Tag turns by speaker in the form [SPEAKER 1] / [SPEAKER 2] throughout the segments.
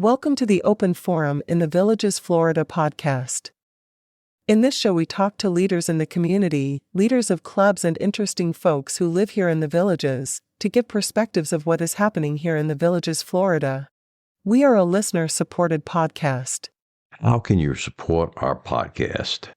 [SPEAKER 1] Welcome to the Open Forum in the Villages, Florida podcast. In this show, we talk to leaders in the community, leaders of clubs, and interesting folks who live here in the Villages, to give perspectives of what is happening here in the Villages, Florida. We are a listener-supported podcast.
[SPEAKER 2] How can you support our podcast?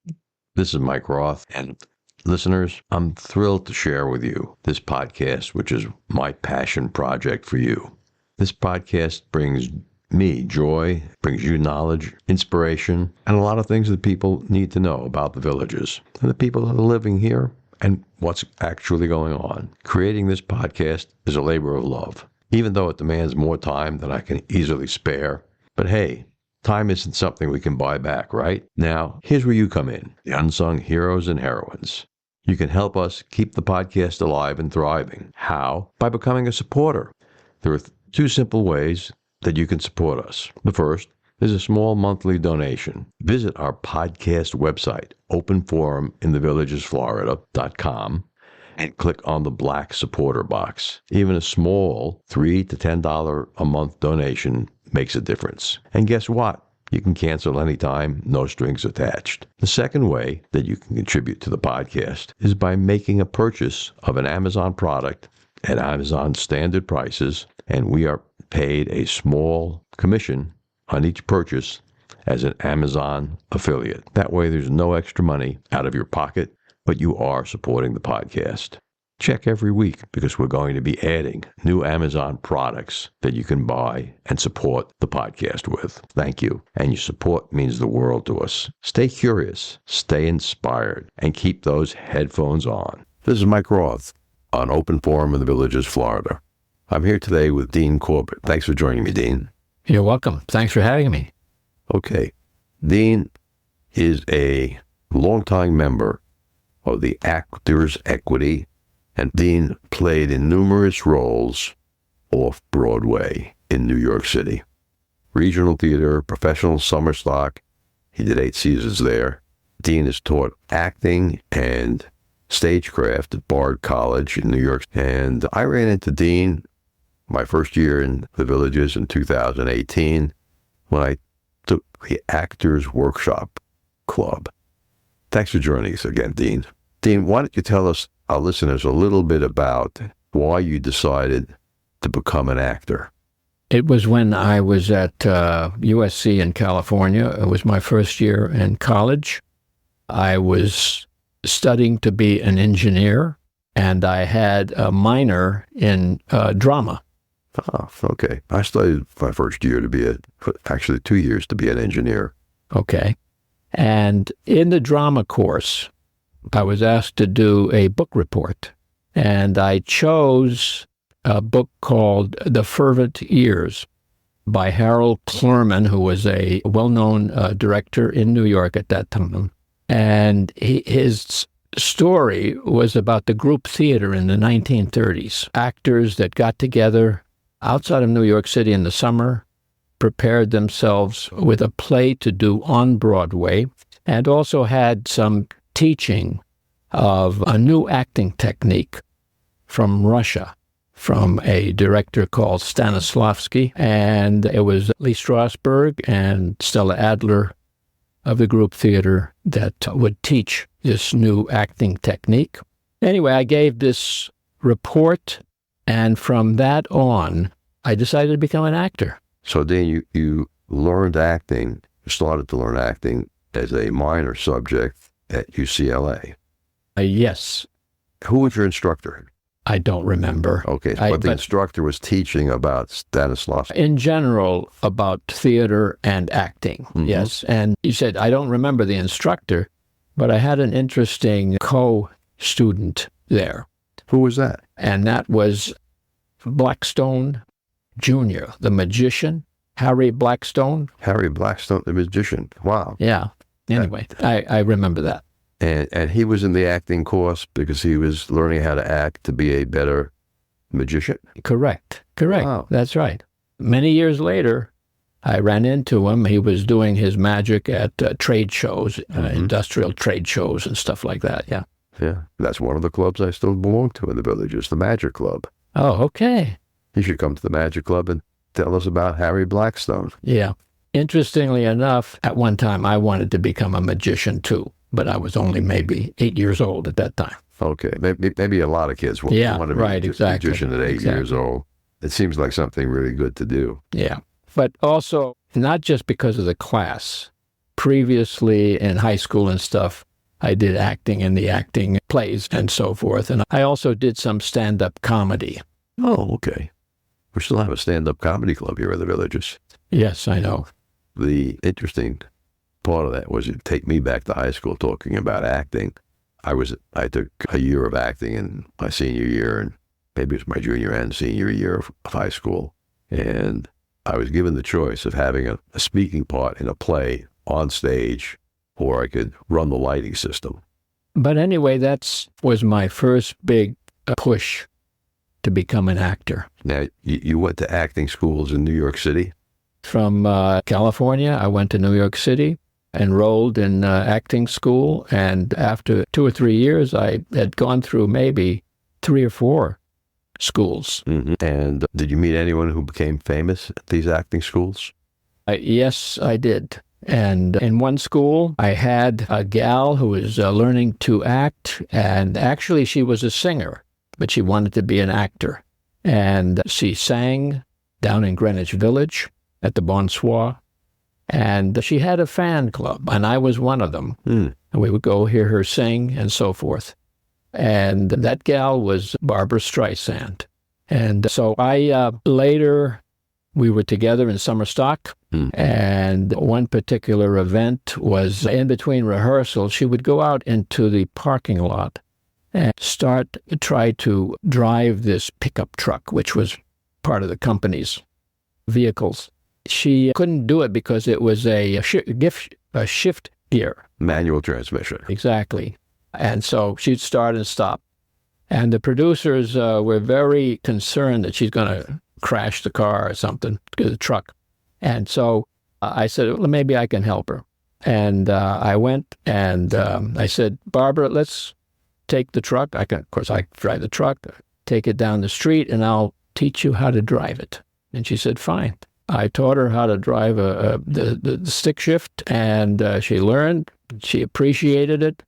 [SPEAKER 2] This is Mike Roth, and listeners, I'm thrilled to share with you this podcast, which is my passion project for you. This podcast brings me joy, brings you knowledge, inspiration, and a lot of things that people need to know about the Villages and the people that are living here and what's actually going on. Creating this podcast is a labor of love, even though it demands more time than I can easily spare. But hey, time isn't something we can buy back, right? Now, here's where you come in, the unsung heroes and heroines. You can help us keep the podcast alive and thriving. How? By becoming a supporter. There are two simple ways that you can support us. The first is a small monthly donation. Visit our podcast website, openforuminthevillagesflorida.com, and click on the black supporter box. Even a small $3 to $10 a month donation makes a difference. And guess what? You can cancel anytime, no strings attached. The second way that you can contribute to the podcast is by making a purchase of an Amazon product at Amazon standard prices, and we are paid a small commission on each purchase as an Amazon affiliate. That way there's no extra money out of your pocket, but you are supporting the podcast. Check every week because we're going to be adding new Amazon products that you can buy and support the podcast with. Thank you. And your support means the world to us. Stay curious, stay inspired, and keep those headphones on. This is Mike Roth on Open Forum in the Villages, Florida. I'm here today with Dean Corbett. Thanks for joining me, Dean.
[SPEAKER 3] You're welcome. Thanks for having me.
[SPEAKER 2] Okay. Dean is a longtime member of the Actors Equity, and Dean played in numerous roles off-Broadway in New York City. Regional theater, professional summer stock. He did 8 seasons there. Dean has taught acting and stagecraft at Bard College in New York. And I ran into Dean my first year in the Villages in 2018 when I took the Actors Workshop Club. Thanks for joining us again, Dean. Dean, why don't you tell us, our listeners, a little bit about why you decided to become an actor?
[SPEAKER 3] It was when I was at USC in California. It was my first year in college. I was studying to be an engineer, and I had a minor in drama.
[SPEAKER 2] Oh, okay. I studied my first year to be actually 2 years to be an engineer.
[SPEAKER 3] Okay. And in the drama course, I was asked to do a book report, and I chose a book called The Fervent Years by Harold Clurman, who was a well-known director in New York at that time. And his story was about the group theater in the 1930s. Actors that got together outside of New York City in the summer, prepared themselves with a play to do on Broadway, and also had some teaching of a new acting technique from Russia, from a director called Stanislavski. And it was Lee Strasberg and Stella Adler of the group theater that would teach this new acting technique. Anyway, I gave this report, and from that on, I decided to become an actor.
[SPEAKER 2] So, Dean, you learned acting, you started to learn acting as a minor subject at UCLA.
[SPEAKER 3] Yes.
[SPEAKER 2] Who was your instructor?
[SPEAKER 3] I don't remember.
[SPEAKER 2] Okay, but the instructor was teaching about Stanislavski.
[SPEAKER 3] In general, about theater and acting, yes. And you said, I don't remember the instructor, but I had an interesting co-student there.
[SPEAKER 2] Who was that?
[SPEAKER 3] And that was Blackstone Jr., the magician, Harry Blackstone.
[SPEAKER 2] Harry Blackstone, the magician. Wow.
[SPEAKER 3] Yeah. Anyway, I remember that.
[SPEAKER 2] And he was in the acting course because he was learning how to act to be a better magician?
[SPEAKER 3] Correct.
[SPEAKER 2] Wow.
[SPEAKER 3] That's right. Many years later, I ran into him. He was doing his magic at trade shows, industrial trade shows and stuff like that, yeah.
[SPEAKER 2] Yeah, that's one of the clubs I still belong to in the Villages, the Magic Club.
[SPEAKER 3] Oh, okay.
[SPEAKER 2] You should come to the Magic Club and
[SPEAKER 4] tell us about Harry Blackstone.
[SPEAKER 3] Yeah. Interestingly enough, at one time I wanted to become a magician too, but I was only maybe 8 years old at that time.
[SPEAKER 4] Okay, maybe a lot of kids want to be a magician at 8 years old. It seems like something really good to do.
[SPEAKER 3] Yeah, but also not just because of the class. Previously in high school and stuff, I did acting in the acting plays and so forth, and I also did some stand-up comedy.
[SPEAKER 4] Oh, okay. We still have a stand-up comedy club here in the Villages.
[SPEAKER 3] Yes, I know.
[SPEAKER 4] The interesting part of that was it take me back to high school talking about acting. I took a year of acting in my senior year, and maybe it was my junior and senior year of high school. And I was given the choice of having a speaking part in a play on stage, or I could run the lighting system.
[SPEAKER 3] But anyway, that was my first big push to become an actor.
[SPEAKER 4] Now, you went to acting schools in New York City?
[SPEAKER 3] From California, I went to New York City, enrolled in acting school, and after 2 or 3 years, I had gone through maybe 3 or 4 schools.
[SPEAKER 4] Mm-hmm. And did you meet anyone who became famous at these acting schools?
[SPEAKER 3] Yes, I did. And in one school, I had a gal who was learning to act, and actually she was a singer, but she wanted to be an actor. And she sang down in Greenwich Village at the Bonsoir, and she had a fan club, and I was one of them. And we would go hear her sing and so forth. And that gal was Barbra Streisand. And so later, we were together in summer stock, and one particular event was in between rehearsals. She would go out into the parking lot and try to drive this pickup truck, which was part of the company's vehicles. She couldn't do it because it was a shift gear.
[SPEAKER 4] Manual transmission.
[SPEAKER 3] Exactly. And so she'd start and stop. And the producers were very concerned that she's going to crash the car or something, the truck. And so I said, well, maybe I can help her. And I went and I said, Barbara, let's take the truck. I drive the truck, take it down the street, and I'll teach you how to drive it. And she said, fine. I taught her how to drive the stick shift, and she learned. She appreciated it.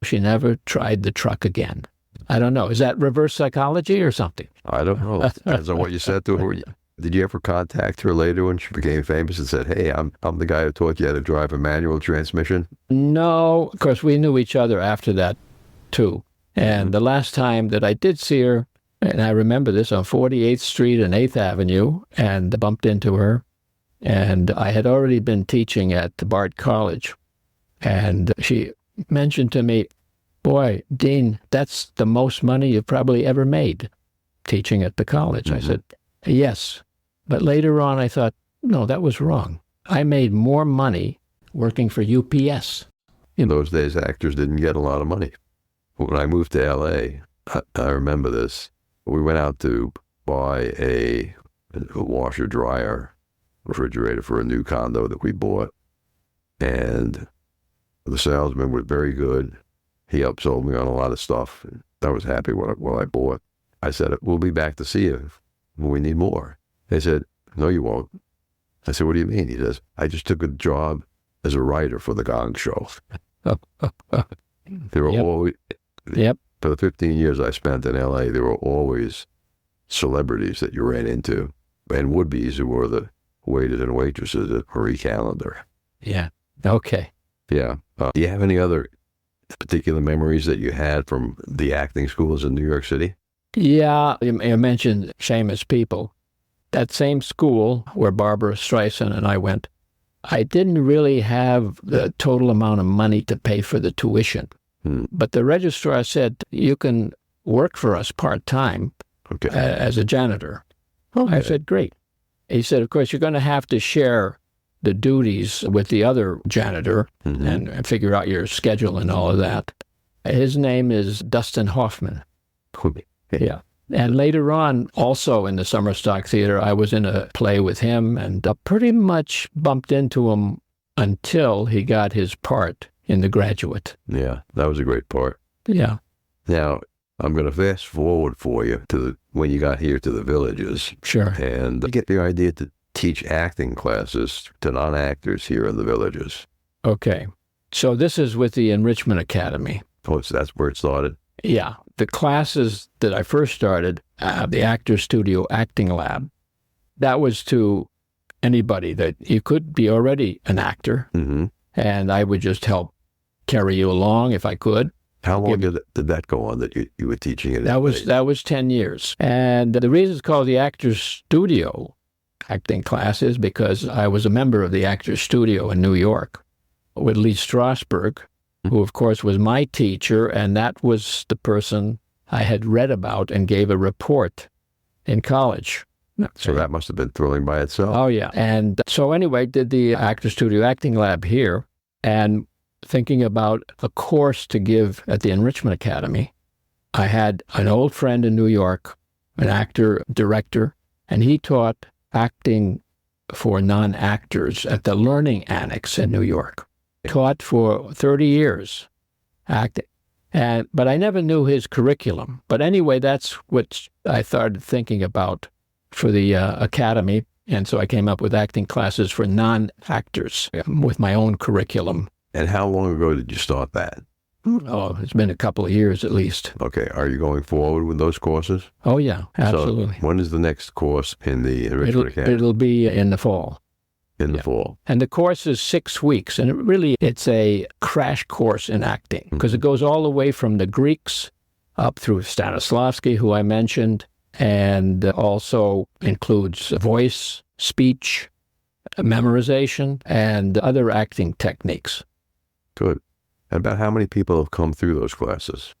[SPEAKER 3] She never tried the truck again. I don't know. Is that reverse psychology or something?
[SPEAKER 4] I don't know. Depends on what you said to her. Did you ever contact her later when she became famous and said, hey, I'm the guy who taught you how to drive a manual transmission?
[SPEAKER 3] No. Of course, we knew each other after that, too. And the last time that I did see her, and I remember this, on 48th Street and 8th Avenue, and bumped into her. And I had already been teaching at Bard College. And she mentioned to me, boy, Dean, that's the most money you've probably ever made teaching at the college. I said, yes. But later on, I thought, no, that was wrong. I made more money working for UPS.
[SPEAKER 4] In those days, actors didn't get a lot of money. When I moved to L.A., I remember this. We went out to buy a washer-dryer refrigerator for a new condo that we bought. And the salesman was very good. He upsold me on a lot of stuff. And I was happy with what I bought. I said, we'll be back to see you when we need more. They said, no, you won't. I said, what do you mean? He says, I just took a job as a writer for the Gong Show. There were always...
[SPEAKER 3] Yep.
[SPEAKER 4] For the 15 years I spent in L.A., there were always celebrities that you ran into, and would-bes who were the waiters and waitresses at Marie Callender.
[SPEAKER 3] Yeah. Okay.
[SPEAKER 4] Yeah. Do you have any other particular memories that you had from the acting schools in New York City?
[SPEAKER 3] Yeah. You mentioned famous people. That same school where Barbra Streisand and I went, I didn't really have the total amount of money to pay for the tuition. But the registrar said, you can work for us part-time as a janitor. Okay. I said, great. He said, of course, you're going to have to share the duties with the other janitor and figure out your schedule and all of that. His name is Dustin Hoffman. Yeah. And later on, also in the Summer Stock Theater, I was in a play with him and pretty much bumped into him until he got his part in The Graduate.
[SPEAKER 4] Yeah, that was a great part.
[SPEAKER 3] Yeah.
[SPEAKER 4] Now, I'm going to fast forward for you to when you got here to the Villages.
[SPEAKER 3] Sure.
[SPEAKER 4] And you get the idea to teach acting classes to non-actors here in the villages?
[SPEAKER 3] Okay. So this is with the Enrichment Academy.
[SPEAKER 4] Oh, so that's where it started?
[SPEAKER 3] Yeah. The classes that I first started, the Actor Studio Acting Lab, that was to anybody that you could be already an actor, and I would just help carry you along if I could.
[SPEAKER 4] How long did that go on that you were teaching it?
[SPEAKER 3] That was 10 years. And the reason it's called the Actors Studio Acting Class is because I was a member of the Actors Studio in New York with Lee Strasberg, who, of course, was my teacher, and that was the person I had read about and gave a report in college.
[SPEAKER 4] So that must have been thrilling by itself.
[SPEAKER 3] Oh, yeah. And so anyway, did the Actors Studio Acting Lab here, and thinking about a course to give at the Enrichment Academy, I had an old friend in New York, an actor, director, and he taught acting for non-actors at the Learning Annex in New York. Taught for 30 years, acting. But I never knew his curriculum. But anyway, that's what I started thinking about for the academy. And so I came up with acting classes for non-actors with my own curriculum.
[SPEAKER 4] And how long ago did you start that?
[SPEAKER 3] Oh, it's been a couple of years at least.
[SPEAKER 4] Okay. Are you going forward with those courses?
[SPEAKER 3] Oh, yeah, absolutely.
[SPEAKER 4] So when is the next course in the Enrichment Academy?
[SPEAKER 3] It'll be in the fall.
[SPEAKER 4] In the fall.
[SPEAKER 3] And the course is 6 weeks, and it's a crash course in acting, because it goes all the way from the Greeks up through Stanislavski, who I mentioned, and also includes voice, speech, memorization, and other acting techniques.
[SPEAKER 4] Good. And about how many people have come through those classes?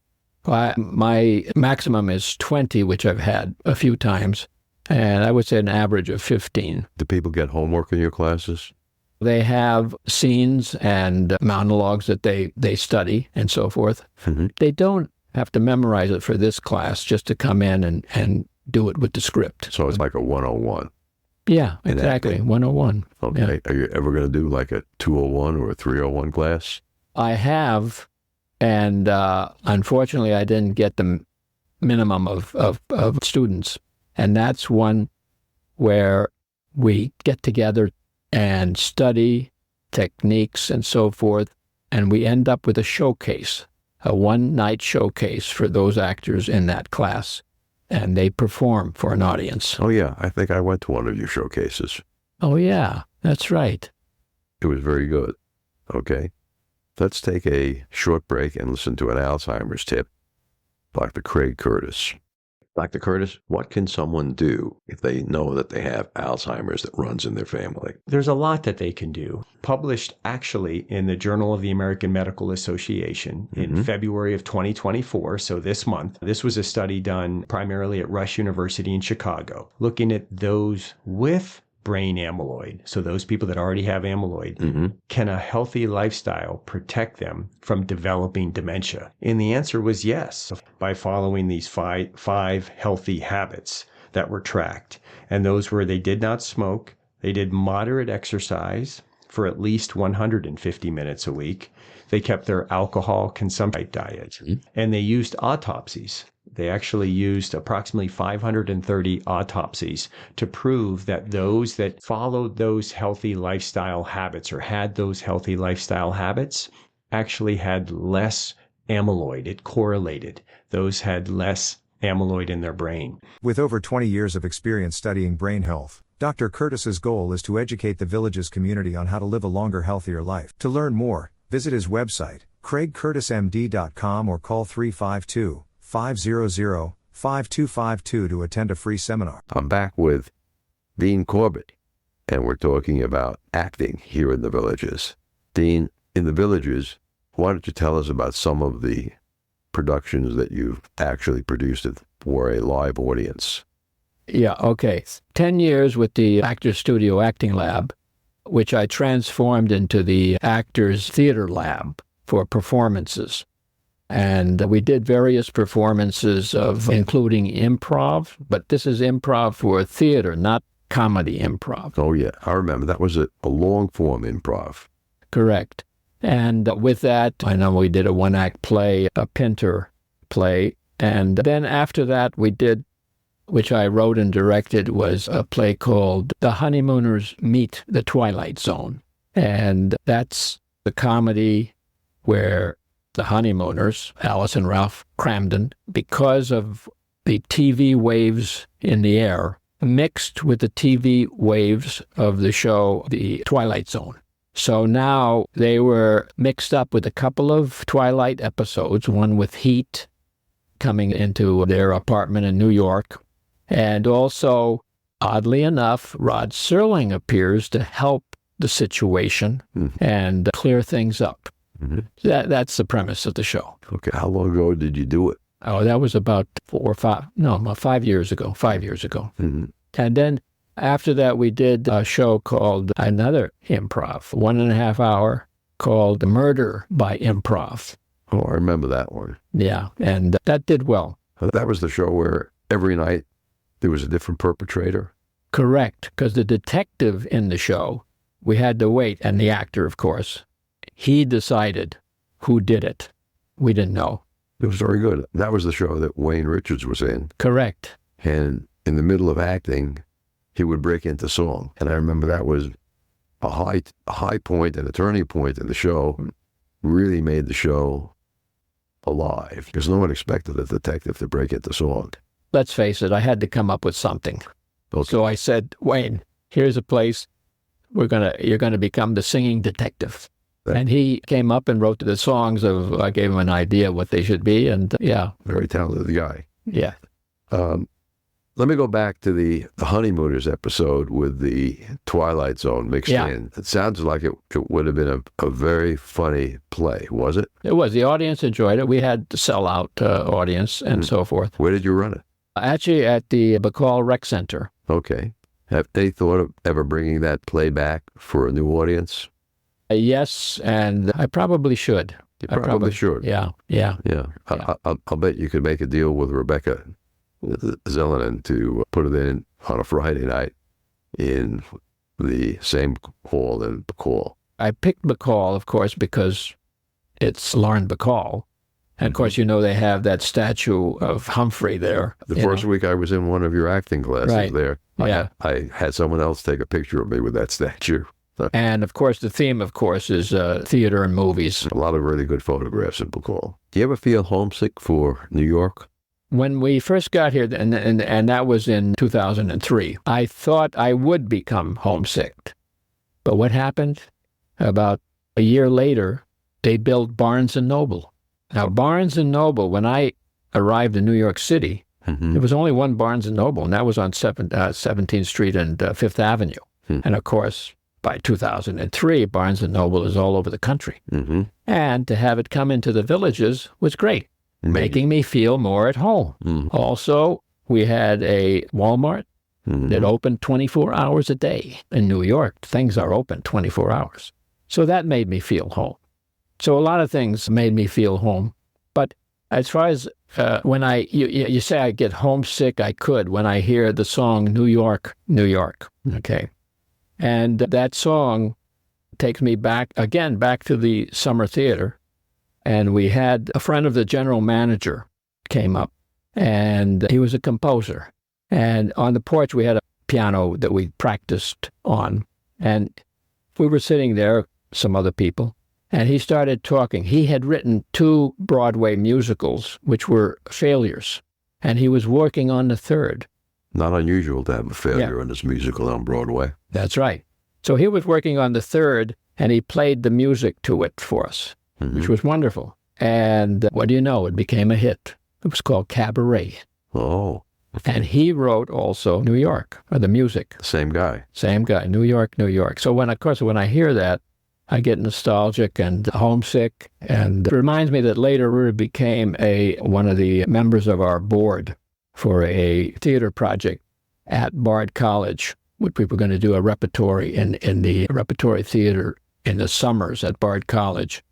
[SPEAKER 3] My maximum is 20, which I've had a few times. And I would say an average of 15.
[SPEAKER 4] Do people get homework in your classes?
[SPEAKER 3] They have scenes and monologues that they study and so forth. They don't have to memorize it for this class, just to come in and do it with the script.
[SPEAKER 4] So it's like a 101.
[SPEAKER 3] Yeah, exactly. 101.
[SPEAKER 4] Okay. Yeah. Are you ever going to do like a 201 or a 301 class?
[SPEAKER 3] I have, and unfortunately I didn't get the minimum of students. And that's one where we get together and study techniques and so forth, and we end up with a showcase, a one-night showcase for those actors in that class, and they perform for an audience.
[SPEAKER 4] Oh, yeah. I think I went to one of your showcases.
[SPEAKER 3] Oh, yeah. That's right.
[SPEAKER 4] It was very good. Okay. Let's take a short break and listen to an Alzheimer's tip. Dr. Craig Curtis. Dr. Curtis, what can someone do if they know that they have Alzheimer's that runs in their family?
[SPEAKER 5] There's a lot that they can do. Published actually in the Journal of the American Medical Association in February of 2024, so this month. This was a study done primarily at Rush University in Chicago, looking at those with brain amyloid. So those people that already have amyloid, can a healthy lifestyle protect them from developing dementia? And the answer was yes, by following these five healthy habits that were tracked. And those were: they did not smoke, they did moderate exercise for at least 150 minutes a week, they kept their alcohol consumption diet, and they used autopsies. They actually used approximately 530 autopsies to prove that those that followed those healthy lifestyle habits or had those healthy lifestyle habits actually had less amyloid. It correlated. Those had less amyloid in their brain.
[SPEAKER 6] With over 20 years of experience studying brain health, Dr. Curtis's goal is to educate the village's community on how to live a longer, healthier life. To learn more, visit his website, craigcurtismd.com, or call 352-500-5252 to attend a free seminar.
[SPEAKER 4] I'm back with Dean Corbett, and we're talking about acting here in the villages. Dean, in the villages, why don't you tell us about some of the productions that you've actually produced for a live audience?
[SPEAKER 3] Yeah, okay. 10 years with the Actors Studio Acting Lab, which I transformed into the Actors Theater Lab for performances. And we did various performances of including improv, but this is improv for theater, not comedy improv.
[SPEAKER 4] Oh, yeah. I remember. That was a long-form improv.
[SPEAKER 3] Correct. And with that, I know we did a one-act play, a Pinter play. And then after that, we did which I wrote and directed, was a play called The Honeymooners Meet the Twilight Zone. And that's the comedy where the honeymooners, Alice and Ralph Cramden, because of the TV waves in the air, mixed with the TV waves of the show The Twilight Zone. So now they were mixed up with a couple of Twilight episodes, one with heat coming into their apartment in New York. And also, oddly enough, Rod Serling appears to help the situation and clear things up. That's the premise of the show.
[SPEAKER 4] Okay, how long ago did you do it?
[SPEAKER 3] Oh, that was about 5 years ago. 5 years ago. And then after that, we did a show called another improv, 1.5 hour, called Murder by Improv.
[SPEAKER 4] Oh, I remember that one.
[SPEAKER 3] Yeah, and that did well.
[SPEAKER 4] That was the show where every night there was a different perpetrator?
[SPEAKER 3] Correct, because the detective in the show, we had to wait, and the actor, of course, he decided who did it. We didn't know.
[SPEAKER 4] It was very good. That was the show that Wayne Richards was in.
[SPEAKER 3] Correct.
[SPEAKER 4] And in the middle of acting, he would break into song. And I remember that was a high point and a turning point in the show. Really made the show alive because no one expected a detective to break into song.
[SPEAKER 3] Let's face it, I had to come up with something.
[SPEAKER 4] Okay.
[SPEAKER 3] So I said, Wayne, here's a place you're gonna become the singing detective. And he came up and wrote the songs I gave him an idea what they should be, and yeah.
[SPEAKER 4] Very talented guy.
[SPEAKER 3] Yeah.
[SPEAKER 4] Let me go back to the Honeymooners episode with the Twilight Zone mixed in. It sounds like it would have been a very funny play, was it?
[SPEAKER 3] It was. The audience enjoyed it. We had to sell out audience and so forth.
[SPEAKER 4] Where did you run it?
[SPEAKER 3] Actually, at the Bacall Rec Center.
[SPEAKER 4] Okay. Have they thought of ever bringing that play back for a new audience?
[SPEAKER 3] Yes, and I probably should.
[SPEAKER 4] You probably should.
[SPEAKER 3] Yeah.
[SPEAKER 4] I'll bet you could make a deal with Rebecca Zelenin to put it in on a Friday night in the same hall in Bacall.
[SPEAKER 3] I picked Bacall, of course, because it's Lauren Bacall. And, of course, they have that statue of Humphrey there.
[SPEAKER 4] The first week I was in one of your acting classes there, I had someone else take a picture of me with that statue.
[SPEAKER 3] And, of course, the theme, is theater and movies.
[SPEAKER 4] A lot of really good photographs in Bacall. Do you ever feel homesick for New York?
[SPEAKER 3] When we first got here, and that was in 2003, I thought I would become homesick. But what happened? About a year later, they built Barnes & Noble. Now, Barnes & Noble, when I arrived in New York City, there was only one Barnes & Noble, and that was on 17th Street and 5th Avenue. And, of course, by 2003, Barnes & Noble is all over the country. And to have it come into the villages was great, making me feel more at home. Also, we had a Walmart that opened 24 hours a day. In New York, things are open 24 hours. So that made me feel home. So a lot of things made me feel home. But as far as when you say I get homesick, I could when I hear the song New York, New York. Okay. And that song takes me back to the summer theater. And we had a friend of the general manager came up, and he was a composer. And on the porch, we had a piano that we practiced on. And we were sitting there, some other people, and he started talking. He had written 2 Broadway musicals, which were failures, and he was working on the 3rd.
[SPEAKER 4] Not unusual to have a failure in this musical on Broadway.
[SPEAKER 3] That's right. So he was working on the 3rd, and he played the music to it for us, which was wonderful. And what do you know? It became a hit. It was called Cabaret.
[SPEAKER 4] Oh.
[SPEAKER 3] And he wrote also New York, or the music.
[SPEAKER 4] Same guy.
[SPEAKER 3] Same guy, New York, New York. So when I hear that, I get nostalgic and homesick, and it reminds me that later we became one of the members of our board for a theater project at Bard College, which we were going to do a repertory in the repertory theater in the summers at Bard College.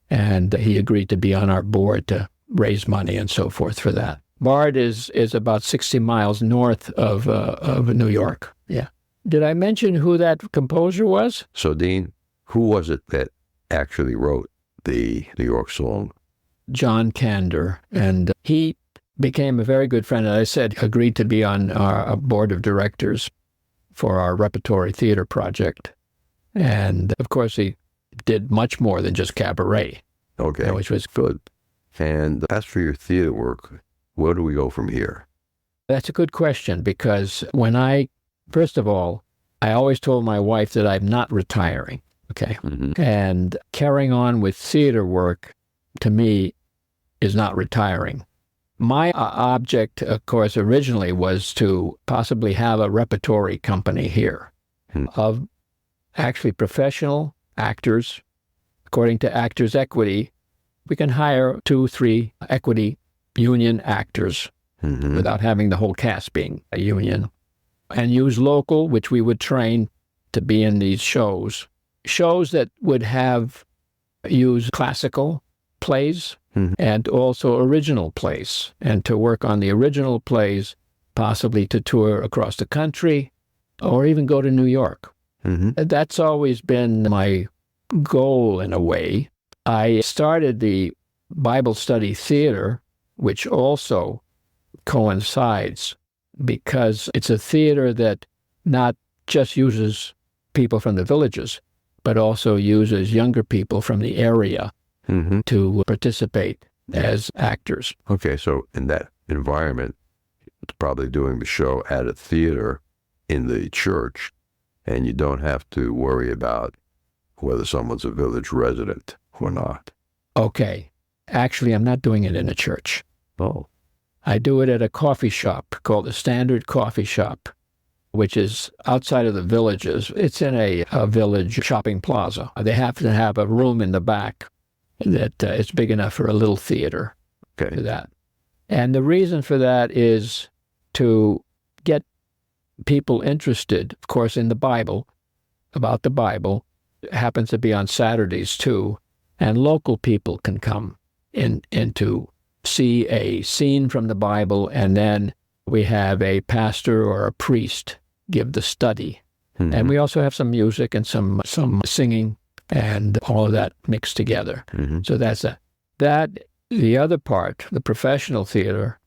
[SPEAKER 3] And he agreed to be on our board to raise money and so forth for that. Bard is about 60 miles north of New York. Yeah. Did I mention who that composer was?
[SPEAKER 4] So, Dean, who was it that actually wrote the New York song?
[SPEAKER 3] John Kander. And he became a very good friend. And I said, agreed to be on our board of directors for our repertory theater project. And of course, he did much more than just cabaret.
[SPEAKER 4] Okay.
[SPEAKER 3] Which was
[SPEAKER 4] good. And as for your theater work, where do we go from here?
[SPEAKER 3] That's a good question, because first of all, I always told my wife that I'm not retiring. Okay.
[SPEAKER 4] Mm-hmm.
[SPEAKER 3] And carrying on with theater work, to me, is not retiring. My object, of course, originally was to possibly have a repertory company here of actually professional actors. According to Actors Equity, we can hire 2-3 equity union actors without having the whole cast being a union, and use local, which we would train to be in these shows that would use classical plays and also original plays, and to work on the original plays, possibly to tour across the country or even go to New York. That's always been my goal in a way. I started the Bible study theater, which also coincides, because it's a theater that not just uses people from the villages, but also uses younger people from the area to participate as actors.
[SPEAKER 4] Okay, so in that environment, it's probably doing the show at a theater in the church, and you don't have to worry about whether someone's a village resident or not.
[SPEAKER 3] Okay. Actually, I'm not doing it in a church.
[SPEAKER 4] Oh.
[SPEAKER 3] I do it at a coffee shop called the Standard Coffee Shop, which is outside of the villages. It's in a village shopping plaza. They have to have a room in the back that is big enough for a little theater.
[SPEAKER 4] Okay.
[SPEAKER 3] For that. And the reason for that is to get people interested, of course, in the Bible, about the Bible. It happens to be on Saturdays, too. And local people can come in to see a scene from the Bible, and then we have a pastor or a priest give the study. And we also have some music and some singing and all of that mixed together. So that's that. The other part, the professional theater,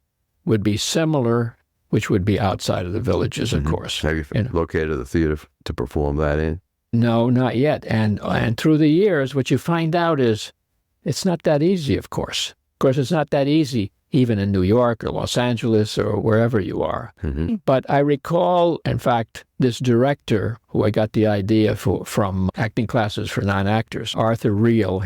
[SPEAKER 3] would be similar, which would be outside of the villages, of course.
[SPEAKER 4] Have you located a theater to perform that in?
[SPEAKER 3] No, not yet. And through the years, what you find out is it's not that easy, of course. Of course, it's not that easy even in New York or Los Angeles or wherever you are. But I recall, in fact, this director who I got the idea from acting classes for non-actors, Arthur Reel,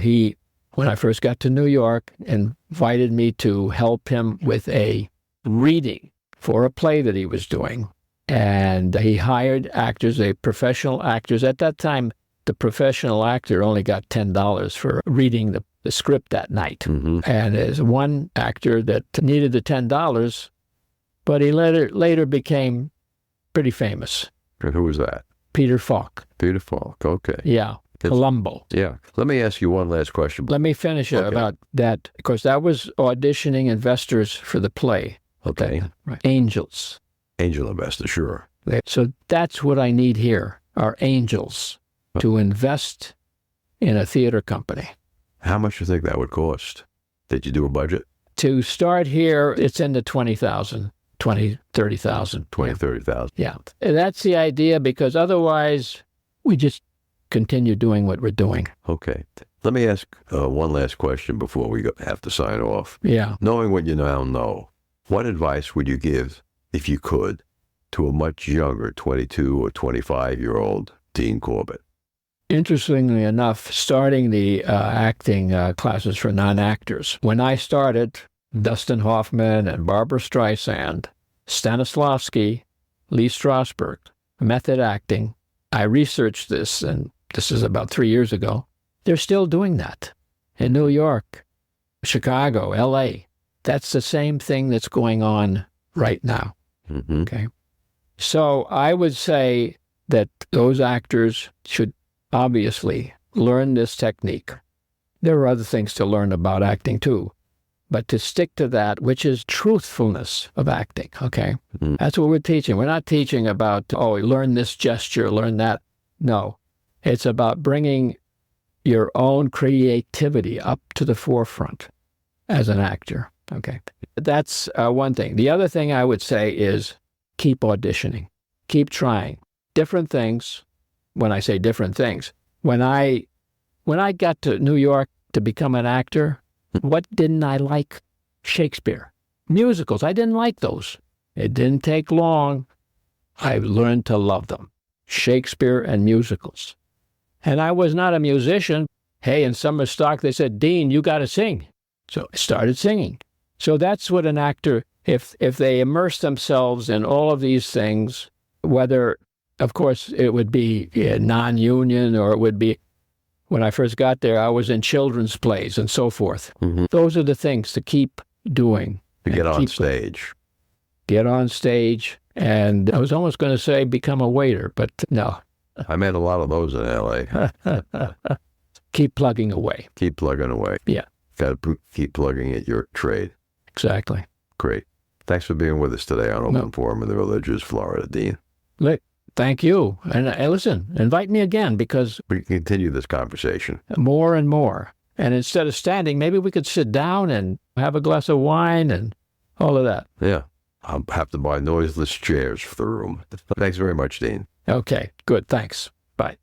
[SPEAKER 3] when I first got to New York, invited me to help him with a reading for a play that he was doing. And he hired actors, professional actors. At that time, the professional actor only got $10 for reading the script that night. And there's one actor that needed the $10, but he later became pretty famous.
[SPEAKER 4] And who was that?
[SPEAKER 3] Peter Falk.
[SPEAKER 4] Peter Falk, okay.
[SPEAKER 3] Yeah, Columbo.
[SPEAKER 4] Yeah. Let me ask you one last question.
[SPEAKER 3] Let me finish about that, because that was auditioning investors for the play.
[SPEAKER 4] Okay.
[SPEAKER 3] Right. Angels.
[SPEAKER 4] Angel investor, sure.
[SPEAKER 3] So that's what I need here, are angels to invest in a theater company.
[SPEAKER 4] How much do you think that would cost? Did you do a budget?
[SPEAKER 3] To start here, it's in the 20,000, 20, 30,000.
[SPEAKER 4] 20, 30,000.
[SPEAKER 3] Yeah. And that's the idea, because otherwise we just continue doing what we're doing.
[SPEAKER 4] Okay. Let me ask one last question before we have to sign off.
[SPEAKER 3] Yeah.
[SPEAKER 4] Knowing what you now know, what advice would you give, if you could, to a much younger 22 or 25-year-old Dean Corbett?
[SPEAKER 3] Interestingly enough, starting the acting classes for non-actors, when I started, Dustin Hoffman and Barbara Streisand, Stanislavski, Lee Strasberg, method acting, I researched this, and this is about 3 years ago. They're still doing that in New York, Chicago, L.A. That's the same thing that's going on right now. Okay. So I would say that those actors should obviously learn this technique. There are other things to learn about acting too, but to stick to that, which is truthfulness of acting, okay? That's what we're teaching. We're not teaching about, learn this gesture, learn that. No, it's about bringing your own creativity up to the forefront as an actor. Okay. That's one thing. The other thing I would say is keep auditioning. Keep trying. Different things. When I say different things, when I got to New York to become an actor, what didn't I like? Shakespeare. Musicals, I didn't like those. It didn't take long. I learned to love them. Shakespeare and musicals. And I was not a musician. Hey, in summer stock, they said, Dean, you got to sing. So I started singing. So that's what an actor, if they immerse themselves in all of these things, whether, of course, it would be non-union or it would be, when I first got there, I was in children's plays and so forth.
[SPEAKER 4] Mm-hmm.
[SPEAKER 3] Those are the things to keep doing.
[SPEAKER 4] To get on stage.
[SPEAKER 3] Get on stage. And I was almost going to say become a waiter, but no.
[SPEAKER 4] I met a lot of those in L.A.
[SPEAKER 3] Keep plugging away.
[SPEAKER 4] Keep plugging away.
[SPEAKER 3] Yeah.
[SPEAKER 4] Got to keep plugging at your trade.
[SPEAKER 3] Exactly.
[SPEAKER 4] Great. Thanks for being with us today on Open Forum in the Villages, Florida, Dean.
[SPEAKER 3] Thank you. And listen, invite me again because
[SPEAKER 4] we can continue this conversation.
[SPEAKER 3] More and more. And instead of standing, maybe we could sit down and have a glass of wine and all of that.
[SPEAKER 4] Yeah. I'll have to buy noiseless chairs for the room. Thanks very much, Dean.
[SPEAKER 3] Okay, good. Thanks. Bye.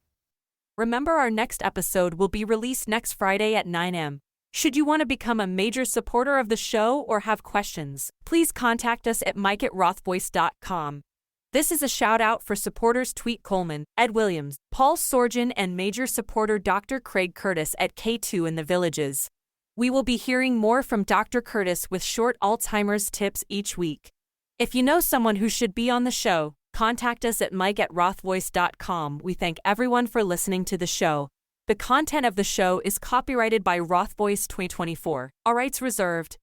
[SPEAKER 7] Remember, our next episode will be released next Friday at 9 a.m. Should you want to become a major supporter of the show or have questions, please contact us at mike@rothvoice.com. This is a shout-out for supporters Tweet Coleman, Ed Williams, Paul Sorgen, and major supporter Dr. Craig Curtis at K2 in the Villages. We will be hearing more from Dr. Curtis with short Alzheimer's tips each week. If you know someone who should be on the show, contact us at mike@rothvoice.com. We thank everyone for listening to the show. The content of the show is copyrighted by Roth Voice 2024. All rights reserved.